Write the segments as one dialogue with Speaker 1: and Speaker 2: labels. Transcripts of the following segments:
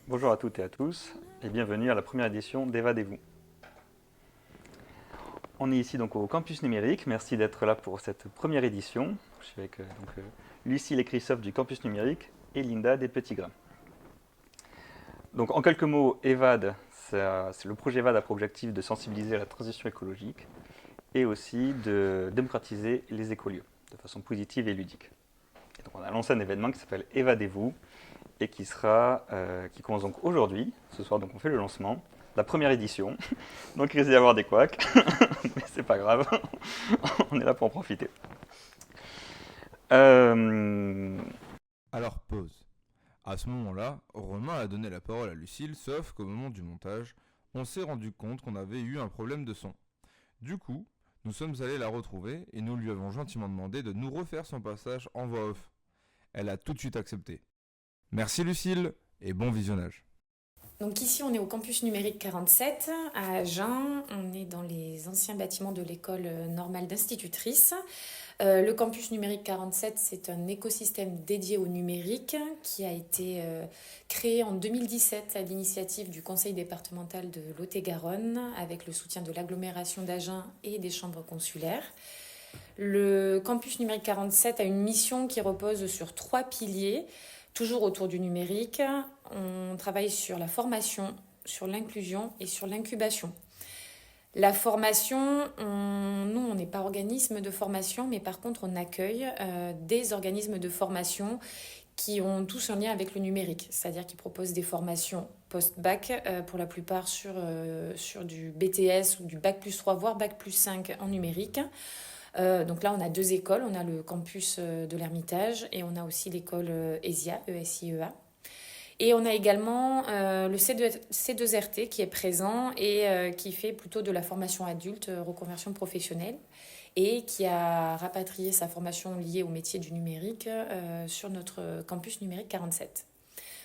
Speaker 1: Bonjour à toutes et à tous et bienvenue à la première édition d'Evadez-vous. On est ici donc au campus numérique, merci d'être là pour cette première édition. Je suis avec Lucille et Christophe du campus numérique et Linda des Petits Grains. Donc en quelques mots, EVAD, le projet EVAD a pour objectif de sensibiliser à la transition écologique et aussi de démocratiser les écolieux de façon positive et ludique. Et donc on a lancé un événement qui s'appelle Evadez-vous et qui commence donc aujourd'hui. Ce soir, donc on fait le lancement, la première édition. Donc il risque d'y avoir des couacs, mais c'est pas grave. On est là pour en profiter. Euh,
Speaker 2: Alors pause. À ce moment-là, Romain a donné la parole à Lucille, sauf qu'au moment du montage, on s'est rendu compte qu'on avait eu un problème de son. Du coup, nous sommes allés la retrouver et nous lui avons gentiment demandé de nous refaire son passage en voix off. Elle a tout de suite accepté. Merci Lucille et bon visionnage.
Speaker 3: Donc ici, on est au campus numérique 47 à Agen. On est dans les anciens bâtiments de l'école normale d'institutrice. Le campus numérique 47, c'est un écosystème dédié au numérique qui a été créé en 2017 à l'initiative du conseil départemental de Lot-et-Garonne avec le soutien de l'agglomération d'Agen et des chambres consulaires. Le campus numérique 47 a une mission qui repose sur 3 piliers, toujours autour du numérique. On travaille sur la formation, sur l'inclusion et sur l'incubation. La formation, nous, on n'est pas organisme de formation, mais par contre, on accueille des organismes de formation qui ont tous un lien avec le numérique, c'est-à-dire qu'ils proposent des formations post-bac, pour la plupart sur du BTS ou du bac plus 3, voire bac plus 5 en numérique. Donc là, on a 2 écoles. On a le campus de l'Ermitage et on a aussi l'école ESIA, ESIEA. Et on a également le C2RT qui est présent et qui fait plutôt de la formation adulte, reconversion professionnelle, et qui a rapatrié sa formation liée au métier du numérique sur notre campus numérique 47.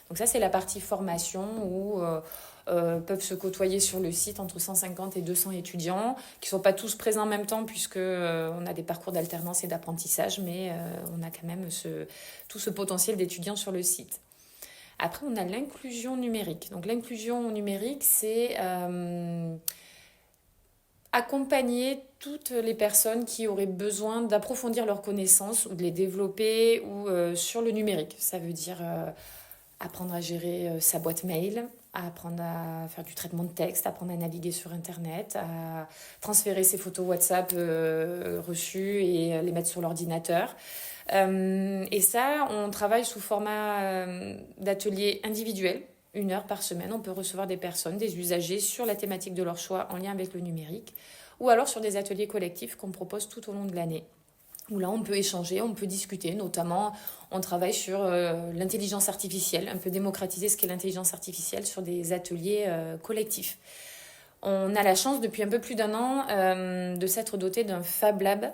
Speaker 3: Donc ça, c'est la partie formation où peuvent se côtoyer sur le site entre 150 et 200 étudiants, qui ne sont pas tous présents en même temps puisque on a des parcours d'alternance et d'apprentissage, mais on a quand même tout ce potentiel d'étudiants sur le site. Après, on a l'inclusion numérique. Donc l'inclusion numérique, c'est accompagner toutes les personnes qui auraient besoin d'approfondir leurs connaissances ou de les développer ou sur le numérique. Ça veut dire apprendre à gérer sa boîte mail, à apprendre à faire du traitement de texte, apprendre à naviguer sur Internet, à transférer ses photos WhatsApp reçues et les mettre sur l'ordinateur. Et ça, on travaille sous format d'atelier individuel. 1 heure par semaine, on peut recevoir des personnes, des usagers sur la thématique de leur choix en lien avec le numérique, ou alors sur des ateliers collectifs qu'on propose tout au long de l'année où là on peut échanger, on peut discuter, notamment on travaille sur l'intelligence artificielle, un peu démocratiser ce qu'est l'intelligence artificielle sur des ateliers collectifs. On a la chance depuis un peu plus d'1 an de s'être doté d'un Fab Lab,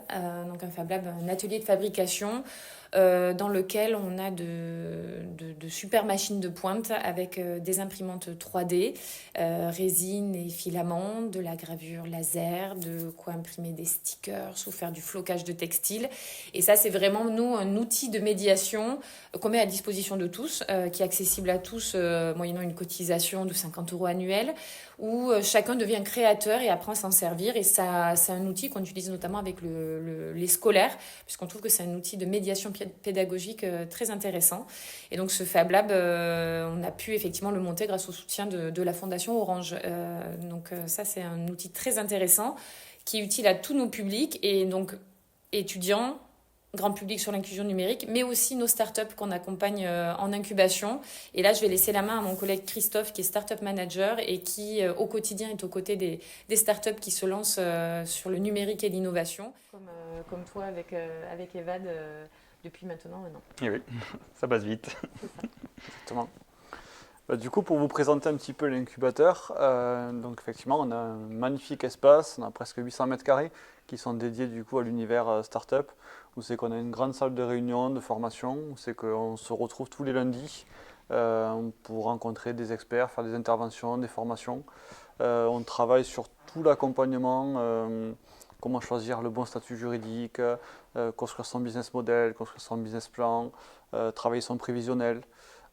Speaker 3: donc un Fab Lab, un atelier de fabrication dans lequel on a de super machines de pointe avec des imprimantes 3D, résine et filaments, de la gravure laser, de quoi imprimer des stickers ou faire du flocage de textile. Et ça, c'est vraiment, nous, un outil de médiation qu'on met à disposition de tous, qui est accessible à tous moyennant une cotisation de 50 € annuelle, où chacun devient créateur et apprend à s'en servir. Et ça, c'est un outil qu'on utilise notamment avec les scolaires, puisqu'on trouve que c'est un outil de médiation pédagogique très intéressant. Et donc ce Fab Lab, on a pu effectivement le monter grâce au soutien de la Fondation Orange. Donc ça, c'est un outil très intéressant qui est utile à tous nos publics, et donc étudiants, grand public sur l'inclusion numérique, mais aussi nos startups qu'on accompagne en incubation. Et là, je vais laisser la main à mon collègue Christophe, qui est startup manager et qui, au quotidien, est aux côtés des startups qui se lancent sur le numérique et l'innovation. Comme toi avec Evad depuis maintenant 1 an.
Speaker 1: et oui, ça passe vite.
Speaker 3: C'est ça.
Speaker 4: Exactement. Du coup, pour vous présenter un petit peu l'incubateur, donc effectivement, on a un magnifique espace, on a presque 800 mètres carrés qui sont dédiés du coup à l'univers startup, où c'est qu'on a une grande salle de réunion, de formation, où c'est qu'on se retrouve tous les lundis pour rencontrer des experts, faire des interventions, des formations. On travaille sur tout l'accompagnement, comment choisir le bon statut juridique, construire son business model, construire son business plan, travailler son prévisionnel.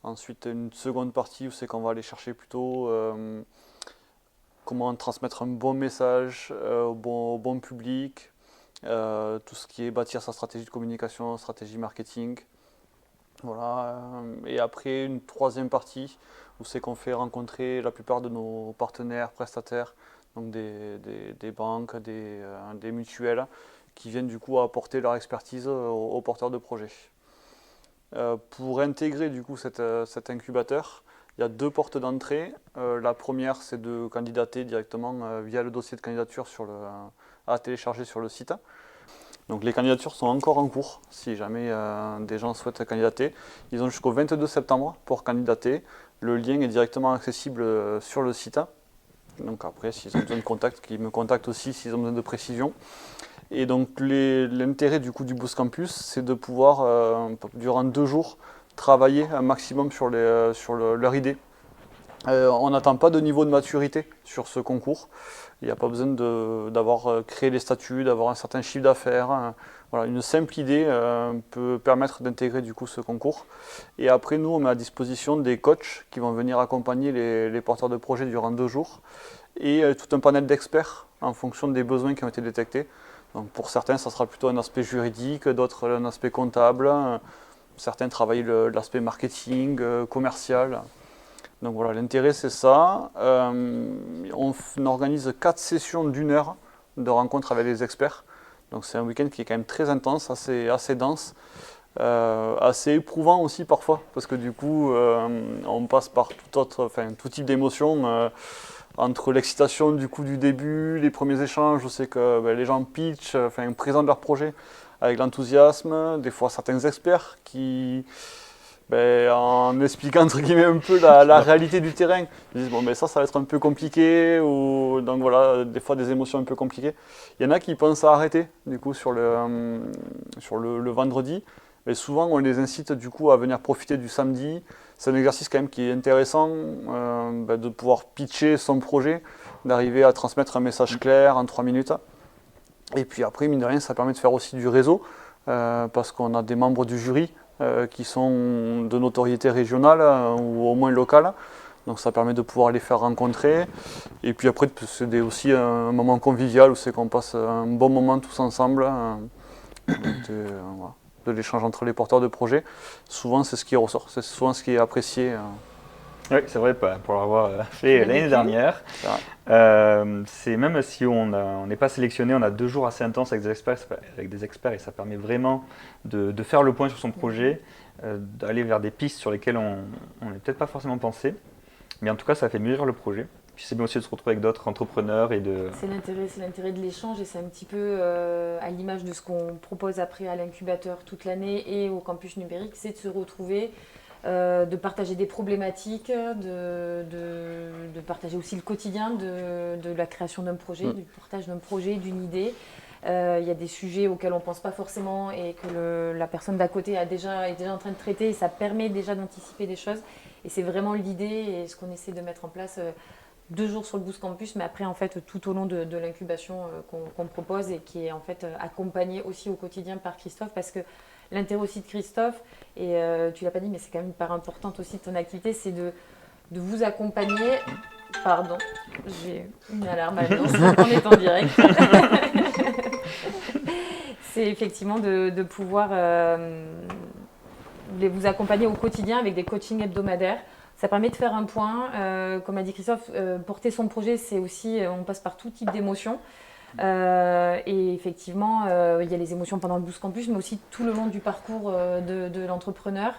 Speaker 4: Ensuite, une seconde partie où c'est qu'on va aller chercher plutôt comment transmettre un bon message au bon public, tout ce qui est bâtir sa stratégie de communication, stratégie marketing. Voilà. Et après, une troisième partie où c'est qu'on fait rencontrer la plupart de nos partenaires, prestataires, donc des banques, des mutuelles, qui viennent du coup apporter leur expertise aux porteurs de projets. Pour intégrer du coup cet incubateur, il y a deux portes d'entrée. La première, c'est de candidater directement via le dossier de candidature à télécharger sur le site. Donc les candidatures sont encore en cours, si jamais des gens souhaitent candidater. Ils ont jusqu'au 22 septembre pour candidater. Le lien est directement accessible sur le site. Donc après, s'ils ont besoin de contact, qu'ils me contactent aussi s'ils ont besoin de précision. Et donc l'intérêt du coup du Boost Campus, c'est de pouvoir, durant 2 jours, travailler un maximum sur leur idée. On n'attend pas de niveau de maturité sur ce concours. Il n'y a pas besoin d'avoir créé les statuts, d'avoir un certain chiffre d'affaires. Voilà, une simple idée peut permettre d'intégrer du coup ce concours. Et après, nous, on met à disposition des coachs qui vont venir accompagner les porteurs de projets durant 2 jours. Et tout un panel d'experts en fonction des besoins qui ont été détectés. Donc pour certains, ça sera plutôt un aspect juridique, d'autres un aspect comptable. Certains travaillent l'aspect marketing, commercial. Donc voilà, l'intérêt c'est ça. On organise 4 sessions d'1 heure de rencontres avec les experts. Donc c'est un week-end qui est quand même très intense, assez dense, assez éprouvant aussi parfois, parce que du coup on passe par tout type d'émotions. Entre l'excitation du coup du début, les premiers échanges, je sais que les gens pitchent, présentent leur projet avec l'enthousiasme, des fois certains experts qui, en expliquant entre guillemets un peu la réalité du terrain, ils disent bon ça va être un peu compliqué, donc voilà, des fois des émotions un peu compliquées. Il y en a qui pensent à arrêter du coup sur le vendredi, mais souvent on les incite du coup à venir profiter du samedi. C'est un exercice quand même qui est intéressant de pouvoir pitcher son projet, d'arriver à transmettre un message clair en 3 minutes. Et puis après, mine de rien, ça permet de faire aussi du réseau, parce qu'on a des membres du jury qui sont de notoriété régionale ou au moins locale. Donc ça permet de pouvoir les faire rencontrer. Et puis après, c'est aussi un moment convivial où c'est qu'on passe un bon moment tous ensemble. Voilà, de l'échange entre les porteurs de projets. Souvent, c'est ce qui ressort, c'est souvent ce qui est apprécié.
Speaker 1: Oui, c'est vrai, pour l'avoir fait l'année dernière. C'est même si on n'est pas sélectionné, on a 2 jours assez intenses avec des experts et ça permet vraiment de faire le point sur son projet, d'aller vers des pistes sur lesquelles on n'est peut-être pas forcément pensé. Mais en tout cas, ça fait mûrir le projet. Puis c'est bien aussi de se retrouver avec d'autres entrepreneurs et de...
Speaker 3: C'est l'intérêt de l'échange et c'est un petit peu à l'image de ce qu'on propose après à l'incubateur toute l'année et au campus numérique, c'est de se retrouver, de partager des problématiques, de partager aussi le quotidien de la création d'un projet, du partage d'un projet, d'une idée. Il y a des sujets auxquels on ne pense pas forcément et que la personne d'à côté est déjà en train de traiter et ça permet déjà d'anticiper des choses. Et c'est vraiment l'idée et ce qu'on essaie de mettre en place 2 jours sur le Boost Campus, mais après en fait tout au long de l'incubation qu'on propose et qui est en fait accompagné aussi au quotidien par Christophe, parce que l'intérêt aussi de Christophe, et tu l'as pas dit mais c'est quand même une part importante aussi de ton activité, c'est de vous accompagner. Pardon, j'ai une alarme à l'annonce, on est en direct. C'est effectivement de pouvoir vous accompagner au quotidien avec des coachings hebdomadaires. Ça permet de faire un point. Comme a dit Christophe, porter son projet, c'est aussi, on passe par tout type d'émotions. Et effectivement, il y a les émotions pendant le Boost Campus, mais aussi tout le long du parcours de l'entrepreneur.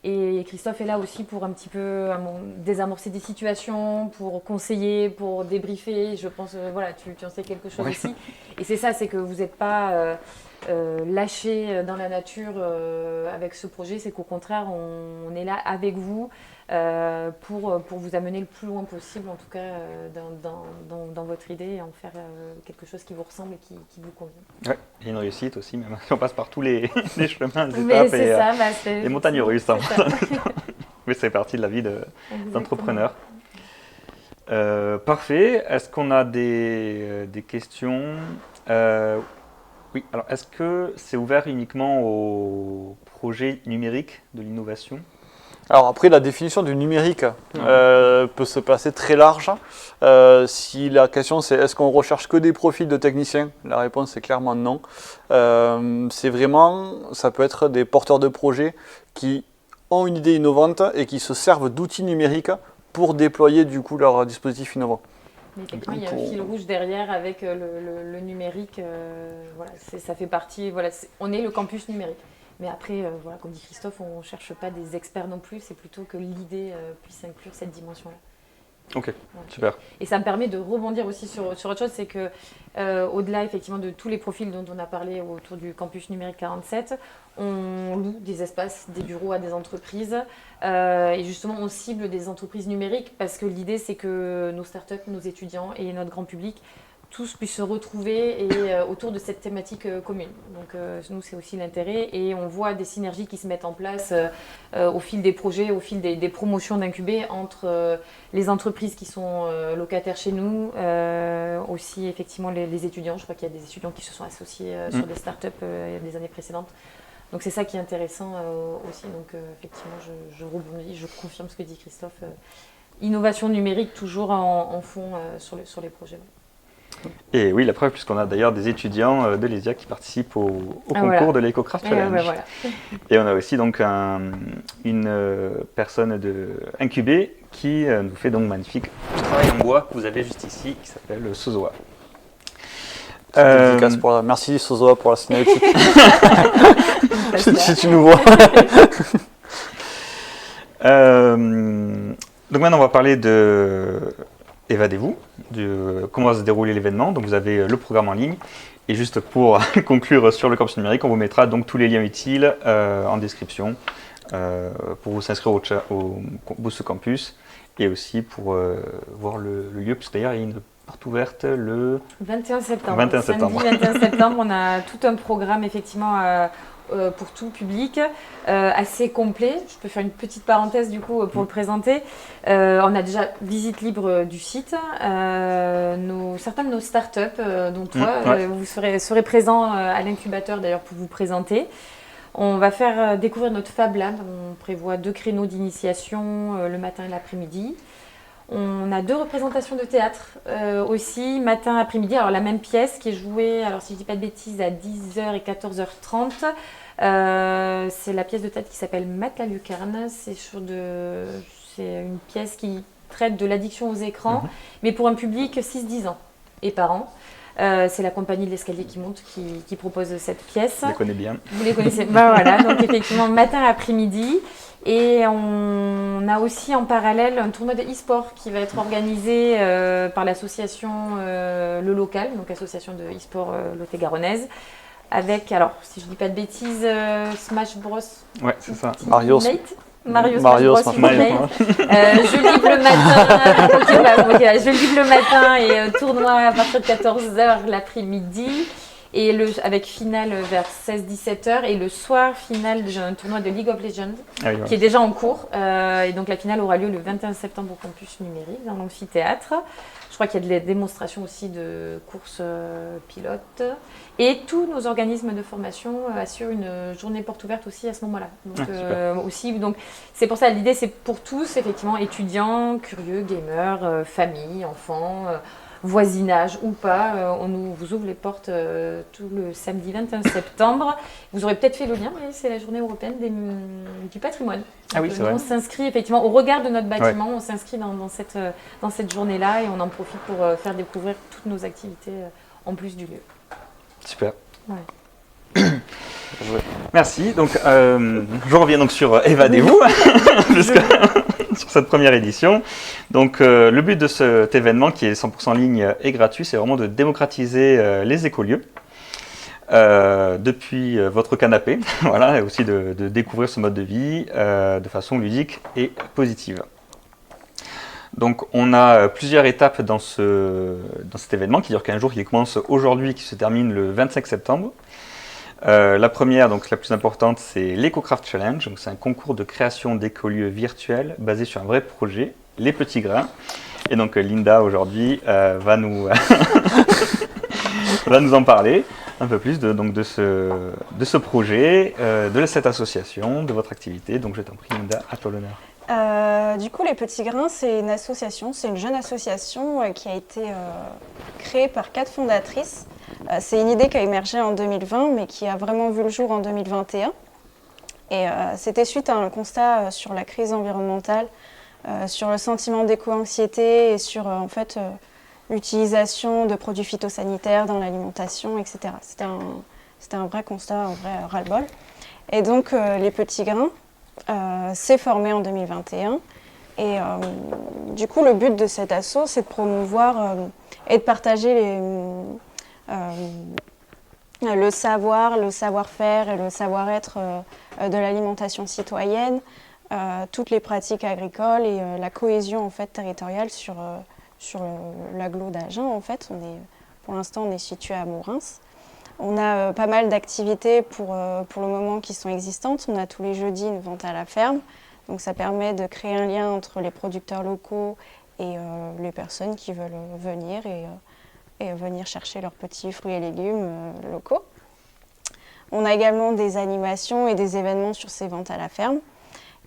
Speaker 3: Et Christophe est là aussi pour un petit peu désamorcer des situations, pour conseiller, pour débriefer. Je pense, voilà, tu en sais quelque chose aussi. Et c'est ça, c'est que vous n'êtes pas lâché dans la nature avec ce projet. C'est qu'au contraire, on est là avec vous pour vous amener le plus loin possible, en tout cas dans votre idée, et en faire quelque chose qui vous ressemble et qui vous convient.
Speaker 1: Oui, et une réussite aussi, même si on passe par tous les chemins, les
Speaker 3: Mais
Speaker 1: étapes et
Speaker 3: ça,
Speaker 1: les montagnes russes. Hein. Mais c'est partie de la vie d'entrepreneur. Parfait. Est-ce qu'on a des questions Oui, alors est-ce que c'est ouvert uniquement aux projets numériques de l'innovation ?
Speaker 4: Alors après, la définition du numérique peut se passer très large. Si la question c'est est-ce qu'on recherche que des profils de techniciens, la réponse est clairement non. C'est vraiment, ça peut être des porteurs de projets qui ont une idée innovante et qui se servent d'outils numériques pour déployer du coup leur dispositif innovant.
Speaker 3: Mais effectivement, il y a un fil rouge derrière avec le numérique. Voilà, ça fait partie. Voilà, on est le campus numérique. Mais après, voilà, comme dit Christophe, on ne cherche pas des experts non plus. C'est plutôt que l'idée puisse inclure cette dimension-là.
Speaker 1: Ok, super.
Speaker 3: Et ça me permet de rebondir aussi sur autre chose, c'est que au-delà effectivement de tous les profils dont on a parlé autour du campus numérique 47, on loue des espaces, des bureaux à des entreprises et justement on cible des entreprises numériques parce que l'idée c'est que nos startups, nos étudiants et notre grand public tous puissent se retrouver et, autour de cette thématique commune. Donc nous, c'est aussi l'intérêt et on voit des synergies qui se mettent en place au fil des projets, au fil des promotions d'Incubé entre les entreprises qui sont locataires chez nous, aussi effectivement les étudiants. Je crois qu'il y a des étudiants qui se sont associés sur des startups des années précédentes. Donc c'est ça qui est intéressant aussi. Donc effectivement, je rebondis, je confirme ce que dit Christophe. Innovation numérique toujours en fond sur les projets.
Speaker 1: Et oui, la preuve, puisqu'on a d'ailleurs des étudiants de l'ESIA qui participent au concours
Speaker 3: voilà.
Speaker 1: de l'EcoCraft Challenge.
Speaker 3: Voilà.
Speaker 1: Et on a aussi donc une personne de Incubé qui nous fait donc magnifique travail en bois que vous avez juste ici, qui s'appelle Sozoa.
Speaker 4: Merci Sozoa pour la signalétique. si tu nous vois.
Speaker 1: Donc maintenant, on va parler de Évadez-vous, comment va se dérouler l'événement. Donc vous avez le programme en ligne. Et juste pour conclure sur le campus numérique, on vous mettra donc tous les liens utiles en description pour vous inscrire au Boost Campus et aussi pour voir le lieu, puisque d'ailleurs il y a une porte ouverte le
Speaker 3: 21 septembre.
Speaker 1: 21 septembre.
Speaker 3: Samedi 21 septembre, on a tout un programme effectivement pour tout public, assez complet. Je peux faire une petite parenthèse du coup pour le présenter. On a déjà visite libre du site. Certains de nos startups, dont toi, vous serez présents à l'incubateur d'ailleurs pour vous présenter. On va faire découvrir notre Fab Lab. On prévoit 2 créneaux d'initiation le matin et l'après-midi. On a 2 représentations de théâtre aussi, matin, après-midi. Alors la même pièce qui est jouée, alors si je ne dis pas de bêtises, à 10h et 14h30. C'est la pièce de théâtre qui s'appelle Matt la lucarne. C'est une pièce qui traite de l'addiction aux écrans, mais pour un public 6-10 ans et parents. C'est la compagnie de l'escalier qui monte qui propose cette pièce.
Speaker 1: Je les connais bien.
Speaker 3: Vous les connaissez. Voilà, donc effectivement, matin, après-midi. Et on a aussi en parallèle un tournoi de e-sport qui va être organisé par l'association Le Local, donc association de e-sport Lot-et-Garonnaise, avec, alors si je ne dis pas de bêtises, Smash Bros.
Speaker 1: Ouais, c'est ça.
Speaker 4: Mario
Speaker 3: Smash Bros.
Speaker 4: Ultimate.
Speaker 3: Je livre le matin. Je livre le matin et tournoi à partir de 14h l'après-midi. Et avec finale vers 16-17h. Et le soir, finale, j'ai un tournoi de League of Legends qui est déjà en cours. Et donc la finale aura lieu le 21 septembre au campus numérique dans l'amphithéâtre. Je crois qu'il y a des démonstrations aussi de courses pilotes. Et tous nos organismes de formation assurent une journée porte ouverte aussi à ce moment-là. Donc, c'est pour ça, l'idée c'est pour tous, effectivement, étudiants, curieux, gamers, familles, enfants, voisinage ou pas. On vous ouvre les portes tout le samedi 21 septembre. Vous aurez peut-être fait le lien, mais c'est la journée européenne du patrimoine.
Speaker 1: Ah oui, c'est vrai.
Speaker 3: On s'inscrit effectivement au regard de notre bâtiment, on s'inscrit dans cette journée-là et on en profite pour faire découvrir toutes nos activités en plus du lieu.
Speaker 1: Super.
Speaker 3: Ouais.
Speaker 1: Merci. Donc, je reviens donc sur Évadez-vous sur cette première édition. Donc, le but de cet événement, qui est 100% en ligne et gratuit, c'est vraiment de démocratiser les écolieux depuis votre canapé, voilà, et aussi de découvrir ce mode de vie de façon ludique et positive. Donc, on a plusieurs étapes dans cet événement qui dure 15 jours, qui commence aujourd'hui, qui se termine le 25 septembre. La première, donc la plus importante, c'est l'EcoCraft Challenge. Donc, c'est un concours de création d'écolieux virtuels basé sur un vrai projet, les petits grains. Et donc, Linda, aujourd'hui, va nous en parler. un peu plus donc de ce projet, de cette association, de votre activité. Donc je t'en prie, Linda, à toi l'honneur.
Speaker 5: Du coup, Les Petits Grains, c'est une association, c'est une jeune association qui a été créée par 4 fondatrices. C'est une idée qui a émergé en 2020, mais qui a vraiment vu le jour en 2021. Et c'était suite à un constat sur la crise environnementale, sur le sentiment d'éco-anxiété et sur l'utilisation de produits phytosanitaires dans l'alimentation, etc. C'était un vrai constat, un vrai ras-le-bol. Et donc, Les Petits Grains s'est formé en 2021. Et du coup, le but de cet asso, c'est de promouvoir et de partager le savoir, le savoir-faire et le savoir-être de l'alimentation citoyenne, toutes les pratiques agricoles et la cohésion en fait, territoriale sur l'agglo d'Agen. En fait. Pour l'instant, on est situé à Mourins. On a pas mal d'activités pour le moment qui sont existantes. On a tous les jeudis une vente à la ferme. Donc ça permet de créer un lien entre les producteurs locaux et les personnes qui veulent venir et venir chercher leurs petits fruits et légumes locaux. On a également des animations et des événements sur ces ventes à la ferme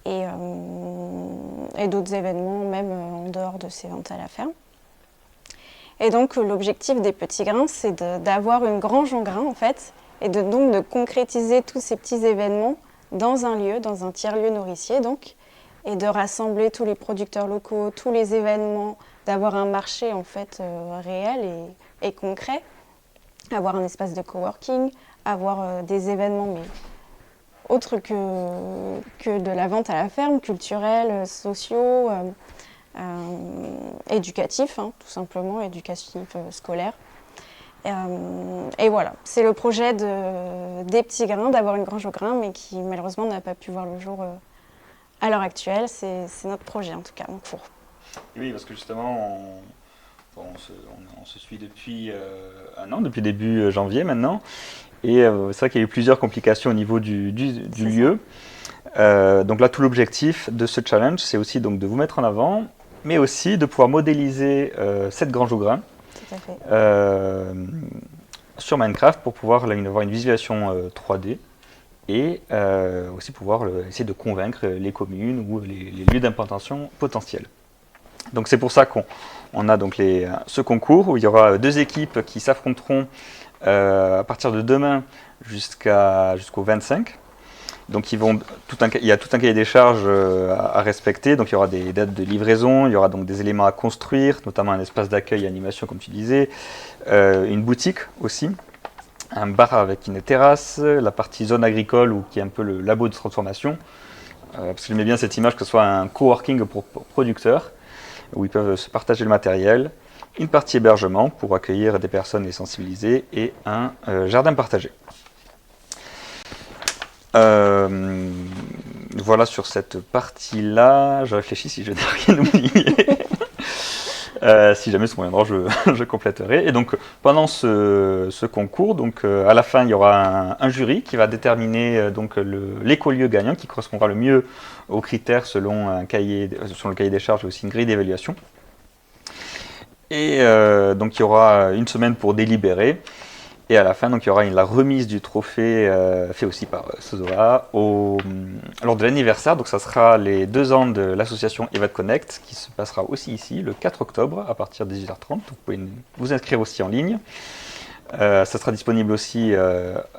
Speaker 5: et d'autres événements même en dehors de ces ventes à la ferme. Et donc l'objectif des Petits Grains, c'est d'avoir une grange en grains en fait, et donc de concrétiser tous ces petits événements dans un lieu, dans un tiers-lieu nourricier donc, et de rassembler tous les producteurs locaux, tous les événements, d'avoir un marché en fait réel et concret, avoir un espace de coworking, avoir des événements mais autres que de la vente à la ferme, culturels, sociaux, éducatifs, tout simplement, éducatifs scolaires. Et voilà, c'est le projet des Petits Grains, d'avoir une grange au grain, mais qui malheureusement n'a pas pu voir le jour à l'heure actuelle. C'est notre projet en tout cas, en cours.
Speaker 1: Oui, parce que justement, on se suit depuis un an, depuis début janvier maintenant. Et c'est vrai qu'il y a eu plusieurs complications au niveau du lieu. Donc là, tout l'objectif de ce challenge, c'est aussi donc, de vous mettre en avant, mais aussi de pouvoir modéliser cette grange au grain sur Minecraft pour pouvoir avoir une visualisation 3D et aussi pouvoir essayer de convaincre les communes ou les lieux d'implantation potentiels. Donc c'est pour ça qu'on a donc ce concours où il y aura 2 équipes qui s'affronteront à partir de demain jusqu'au 25. Donc il y a tout un cahier des charges à respecter, donc il y aura des dates de livraison, il y aura donc des éléments à construire, notamment un espace d'accueil et animation comme tu disais, une boutique aussi, un bar avec une terrasse, la partie zone agricole qui est un peu le labo de transformation, parce que j'aimais bien cette image que ce soit un coworking pour producteurs, où ils peuvent se partager le matériel, une partie hébergement pour accueillir des personnes et sensibiliser, et un jardin partagé. Voilà sur cette partie-là. Je réfléchis si je n'ai rien oublié. Si jamais ce moyen je compléterai. Et donc pendant ce concours, donc à la fin il y aura un jury qui va déterminer donc l'écolieu gagnant qui correspondra le mieux aux critères selon le cahier des charges et aussi une grille d'évaluation. Et donc il y aura une semaine pour délibérer. Et à la fin, donc, il y aura la remise du trophée fait aussi par Sozoa lors de l'anniversaire. Donc ça sera les 2 ans de l'association EVAD Connect qui se passera aussi ici le 4 octobre à partir de 18h30. Donc, vous pouvez vous inscrire aussi en ligne. Ça sera disponible aussi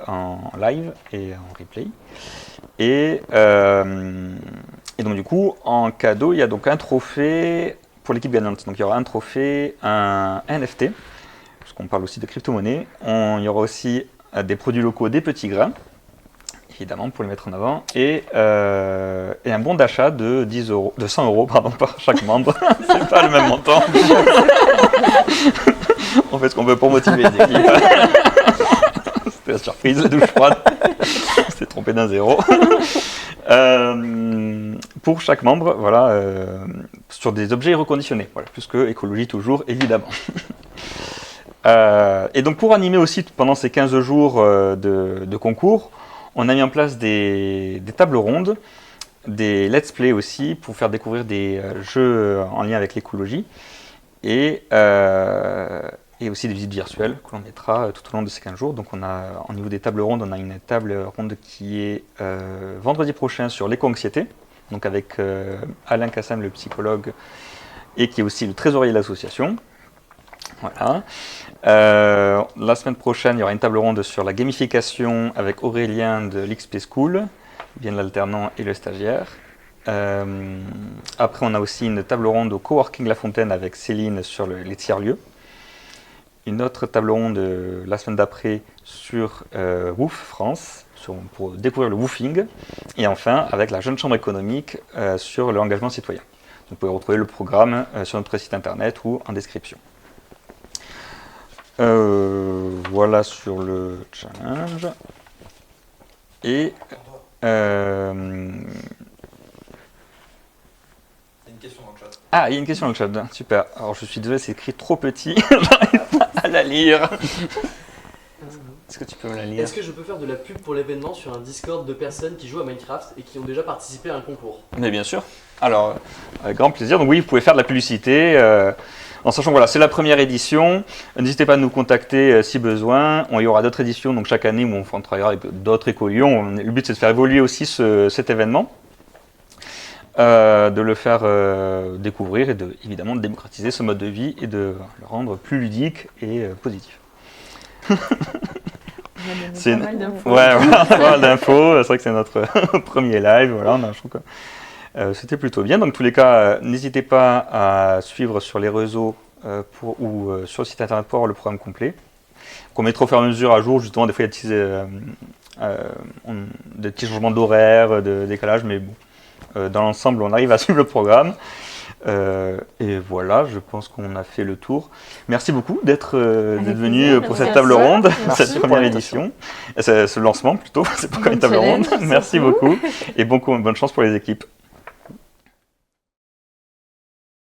Speaker 1: en live et en replay. Et donc du coup, en cadeau, il y a donc un trophée pour l'équipe gagnante. Donc il y aura un trophée, un NFT. On parle aussi de crypto-monnaie. Il y aura aussi des produits locaux, des petits grains, évidemment, pour les mettre en avant, et un bon d'achat de 100 euros par chaque membre. C'est pas le même montant. On fait ce qu'on veut pour motiver les équipes. C'était la surprise, la douche froide. On s'est trompé d'un 0. Pour chaque membre, voilà, sur des objets reconditionnés. Voilà, plus que écologie toujours, évidemment. Et donc pour animer aussi pendant ces 15 jours de concours, on a mis en place des tables rondes, des let's play aussi pour faire découvrir des jeux en lien avec l'écologie et et aussi des visites virtuelles que l'on mettra tout au long de ces 15 jours. Donc on a, au niveau des tables rondes, on a une table ronde qui est vendredi prochain sur l'éco-anxiété, donc avec Alain Kassam, le psychologue, et qui est aussi le trésorier de l'association. Voilà. La semaine prochaine, il y aura une table ronde sur la gamification avec Aurélien de l'XP School, bien l'alternant et le stagiaire. Après, on a aussi une table ronde au Coworking La Fontaine avec Céline sur les tiers-lieux. Une autre table ronde la semaine d'après sur WOOF France, pour découvrir le woofing. Et enfin, avec la Jeune Chambre économique sur l'engagement citoyen. Donc, vous pouvez retrouver le programme sur notre site internet ou en description. Voilà sur le challenge. Et ah, il y a une question dans le chat. Super. Alors je suis désolé, c'est écrit trop petit. J'arrive pas à la lire. Est-ce que tu peux me la lire?
Speaker 6: Est-ce que je peux faire de la pub pour l'événement sur un Discord de personnes qui jouent à Minecraft et qui ont déjà participé à un concours?
Speaker 1: Mais bien sûr. Alors, avec grand plaisir. Donc oui, vous pouvez faire de la publicité. En sachant que voilà, c'est la première édition. N'hésitez pas à nous contacter si besoin. Il y aura d'autres éditions donc chaque année où on travaillera avec d'autres éco-lions. Le but c'est de faire évoluer aussi cet événement. De le faire découvrir et évidemment de démocratiser ce mode de vie et de le rendre plus ludique et positif.
Speaker 7: C'est pas mal d'infos.
Speaker 1: Ouais, voilà, pas mal d'infos. C'est vrai que c'est notre premier live. Voilà, je trouve que c'était plutôt bien. Donc, en tous les cas, n'hésitez pas à suivre sur les réseaux ou sur le site internet pour avoir le programme complet. Qu'on mettra au fur et à mesure à jour. Justement, des fois, il y a des petits changements d'horaire, de décalage, mais bon. Dans l'ensemble, on arrive à suivre le programme. Et voilà, je pense qu'on a fait le tour. Merci beaucoup d'être venu pour cette table ronde, cette première édition. Ce lancement plutôt, c'est pas comme une table ronde. Merci beaucoup et bonne chance pour les équipes.